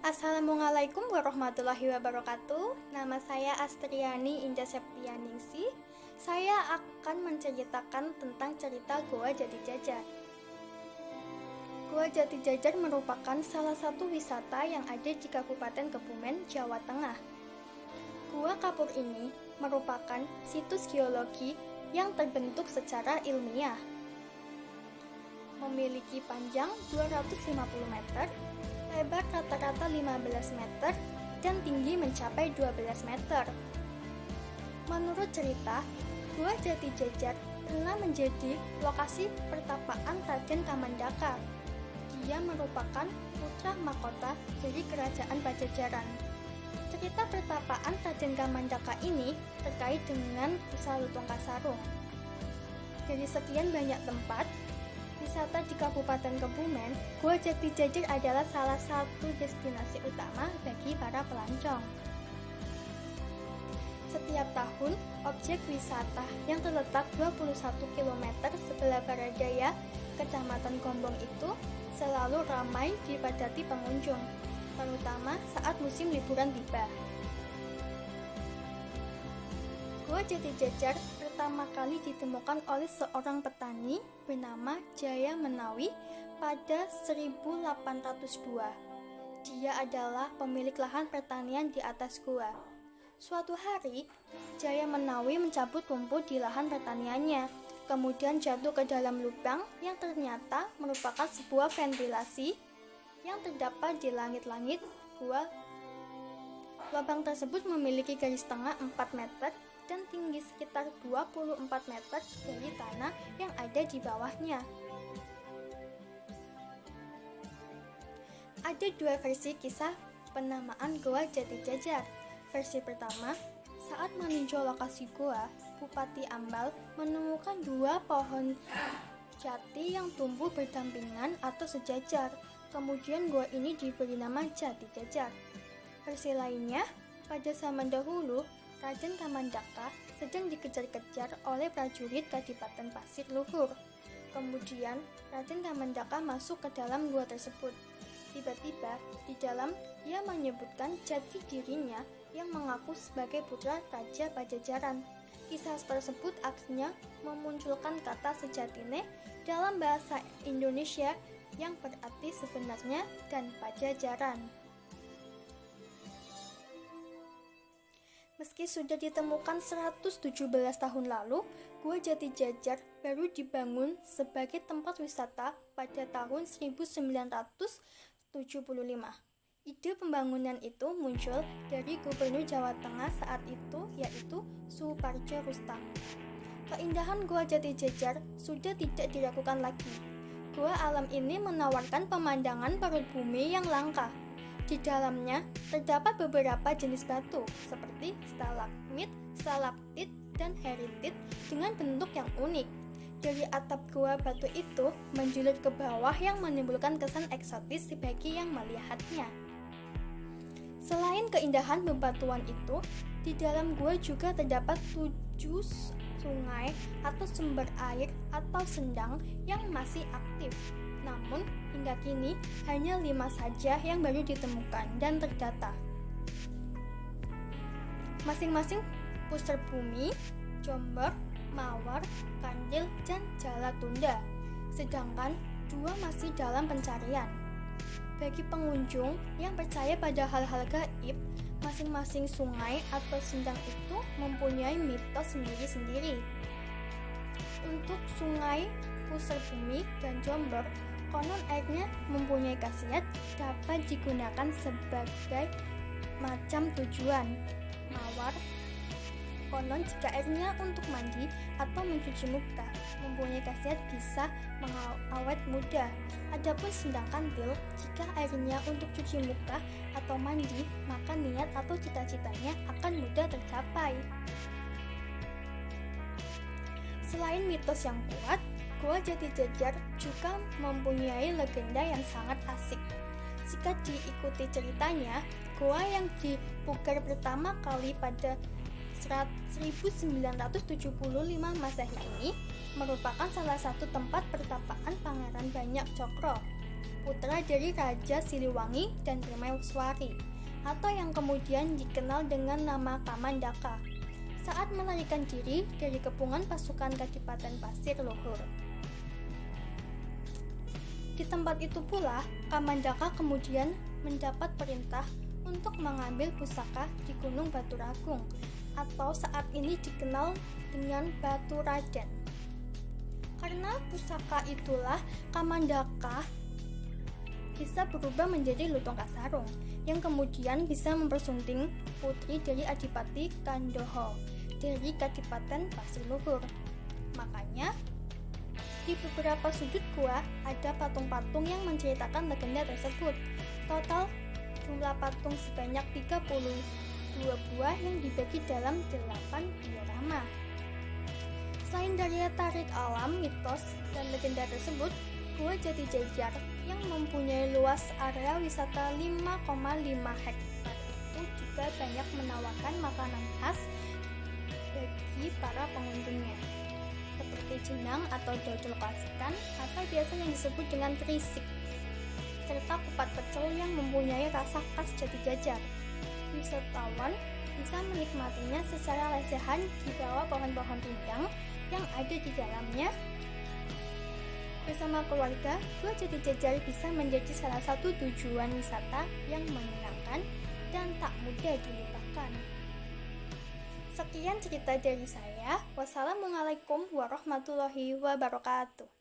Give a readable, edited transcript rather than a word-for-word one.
Assalamualaikum warahmatullahi wabarakatuh. Nama saya Astriani Indah Septianingsih. Saya akan menceritakan tentang cerita Goa Jati Jajar. Goa Jati Jajar merupakan salah satu wisata yang ada di Kabupaten Kebumen, Jawa Tengah. Gua Kapur ini merupakan situs geologi yang terbentuk secara ilmiah. Memiliki panjang 250 meter, lebar rata-rata 15 meter, dan tinggi mencapai 12 meter. Menurut cerita, Gua Jati Jajar pernah menjadi lokasi pertapaan Raden Kamandaka. Dia merupakan putra mahkota dari Kerajaan Pajajaran. Cerita pertapaan Raden Kamandaka ini terkait dengan kisah Lutung Kasarung. Dari sekian banyak tempat wisata di Kabupaten Kebumen, Gua Jati Jajar adalah salah satu destinasi utama bagi para pelancong. Setiap tahun, objek wisata yang terletak 21 km sebelah barat daya Kecamatan Gombong itu selalu ramai dipadati pengunjung, terutama saat musim liburan tiba. Gua Jati Jajar pertama kali ditemukan oleh seorang petani bernama Jaya Menawi pada 1802. Dia adalah pemilik lahan pertanian di atas gua. Suatu hari, Jaya Menawi mencabut rumput di lahan pertaniannya, kemudian jatuh ke dalam lubang yang ternyata merupakan sebuah ventilasi yang terdapat di langit-langit gua. Lubang tersebut memiliki garis tengah 4 meter dan tinggi sekitar 24 meter dari tanah yang ada di bawahnya. Ada dua versi kisah penamaan Goa Jati Jajar. Versi pertama, saat meninjau lokasi gua, Bupati Ambal menemukan dua pohon jati yang tumbuh berdampingan atau sejajar. Kemudian gua ini diberi nama Jati Jajar. Versi lainnya, pada zaman dahulu, Raden Kamandaka sedang dikejar-kejar oleh prajurit Kadipaten Pasir Luhur. Kemudian, Raden Kamandaka masuk ke dalam gua tersebut. Tiba-tiba, di dalam ia menyebutkan jati dirinya yang mengaku sebagai putra Raja Pajajaran. Kisah tersebut akhirnya memunculkan kata sejatine dalam bahasa Indonesia yang berarti sebenarnya dan Pajajaran. Meski sudah ditemukan 117 tahun lalu, Gua Jati Jajar baru dibangun sebagai tempat wisata pada tahun 1975. Ide pembangunan itu muncul dari Gubernur Jawa Tengah saat itu, yaitu Soepardjo Rustam. Keindahan Gua Jati Jajar sudah tidak diragukan lagi. Gua alam ini menawarkan pemandangan perut bumi yang langka. Di dalamnya terdapat beberapa jenis batu seperti stalagmit, stalaktit, dan heritit dengan bentuk yang unik. Dari atap gua batu itu menjulut ke bawah yang menimbulkan kesan eksotis bagi yang melihatnya. Selain keindahan bebatuan itu, di dalam gua juga terdapat 7 sungai atau sumber air atau sendang yang masih aktif. Namun, hingga kini hanya 5 saja yang baru ditemukan dan terdata. Masing-masing Pusar Bumi, Jombor, Mawar, Kandil, dan Jalatunda. Sedangkan 2 masih dalam pencarian. Bagi pengunjung yang percaya pada hal-hal gaib, masing-masing sungai atau sendang itu mempunyai mitos sendiri-sendiri. Untuk sungai Pusar Bumi dan Jombor, konon airnya mempunyai khasiat dapat digunakan sebagai macam tujuan. Mawar, konon jika airnya untuk mandi atau mencuci muka, mempunyai khasiat bisa mengawet muda. Adapun sendang Kandil, jika airnya untuk cuci muka atau mandi, maka niat atau cita-citanya akan mudah tercapai. Selain mitos yang kuat, Gua Jati Jajar juga mempunyai legenda yang sangat asik. Jika diikuti ceritanya, gua yang dipugar pertama kali pada 1975 Masehi ini merupakan salah satu tempat pertapaan Pangeran Banyak Cokro. putra dari Raja Siliwangi dan Permaiswari, atau yang kemudian dikenal dengan nama Kamandaka, saat melarikan diri dari kepungan pasukan Kadipaten Pasir Luhur. Di tempat itu pula, Kamandaka kemudian mendapat perintah untuk mengambil pusaka di Gunung Baturagung, atau saat ini dikenal dengan Baturaden. Karena pusaka itulah Kamandaka bisa berubah menjadi Lutung Kasarung, yang kemudian bisa mempersunting putri dari Adipati Kandoho dari Kadipaten Pasir Luhur. Makanya di beberapa sudut gua ada patung-patung yang menceritakan legenda tersebut. Total jumlah patung sebanyak 32 buah yang dibagi dalam 8 diorama. Selain daya tarik alam, mitos, dan legenda tersebut, Gua Jati Jajar yang mempunyai luas area wisata 5,5 hektar itu juga banyak menawarkan makanan khas bagi para pengunjungnya, seperti jenang atau dodol klasikan atau biasanya disebut dengan terisik, serta kupat pecel yang mempunyai rasa khas Jati Jajar. Wisatawan bisa menikmatinya secara lesehan di bawah pohon-pohon rindang yang ada di dalamnya. Bersama keluarga, Gua Jati Jajar bisa menjadi salah satu tujuan wisata yang menyenangkan dan tak mudah dilupakan. Sekian cerita dari saya. Wassalamualaikum warahmatullahi wabarakatuh.